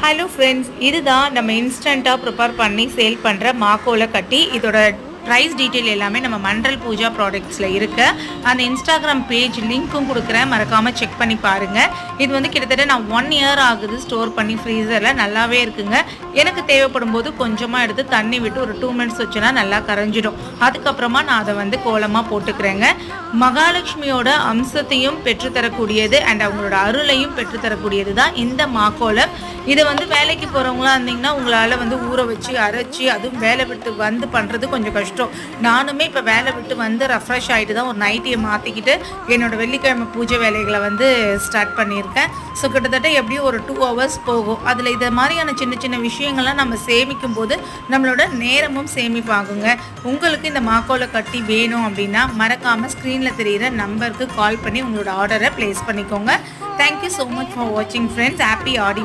Hello friends, இதுதான் நம்ம இன்ஸ்டண்ட்டாக ப்ரிப்பேர் பண்ணி சேல் பண்ணுற மாக்கோலை கட்டி. இதோட ப்ரைஸ் டீட்டெயில் எல்லாமே நம்ம மண்டல் பூஜா ப்ராடக்ட்ஸில் இருக்க அந்த இன்ஸ்டாகிராம் பேஜ் லிங்க்கும் கொடுக்குறேன், மறக்காமல் செக் பண்ணி பாருங்கள். இது வந்து கிட்டத்தட்ட நான் 1 இயர் ஆகுது ஸ்டோர் பண்ணி ஃப்ரீசரில். நல்லாவே இருக்குங்க. எனக்கு தேவைப்படும் போது கொஞ்சமாக எடுத்து தண்ணி விட்டு ஒரு 2 மினிட்ஸ் வச்சுனா நல்லா கரைஞ்சிடும். அதுக்கப்புறமா நான் அதை வந்து கோலமாக போட்டுக்கிறேங்க. மகாலட்சுமியோட அம்சத்தையும் பெற்றுத்தரக்கூடியது அண்ட் அவங்களோட அருளையும் பெற்றுத்தரக்கூடியது தான் இந்த மாக்கோலம். இதை வந்து வேலைக்கு போகிறவங்களா இருந்தீங்கன்னா உங்களால் வந்து ஊற வச்சு அரைச்சி அதுவும் வேலை விட்டு வந்து பண்ணுறது கொஞ்சம் கஷ்டம். நானுமே இப்போ வேலை விட்டு வந்து ரெஃப்ரெஷ் ஆகிட்டு தான் ஒரு நைட்டியை மாற்றிக்கிட்டு என்னோடய வெள்ளிக்கிழமை பூஜை வேலைகளை வந்து ஸ்டார்ட் பண்ணியிருக்கேன். ஸோ கிட்டத்தட்ட எப்படியும் ஒரு 2 ஹவர்ஸ் போகும். அதில் இதை மாதிரியான சின்ன சின்ன விஷயங்கள்லாம் நம்ம சேமிக்கும் போது நம்மளோட நேரமும் சேமிப்பாகுங்க. உங்களுக்கு இந்த மாக்கோலை கட்டி வேணும் அப்படின்னா மறக்காமல் ஸ்க்ரீனில் தெரிகிற நம்பருக்கு கால் பண்ணி உங்களோட ஆர்டரை ப்ளேஸ் பண்ணிக்கோங்க. தேங்க்யூ ஸோ மச் ஃபார் வாட்சிங் ஃப்ரெண்ட்ஸ். ஹாப்பி ஆடி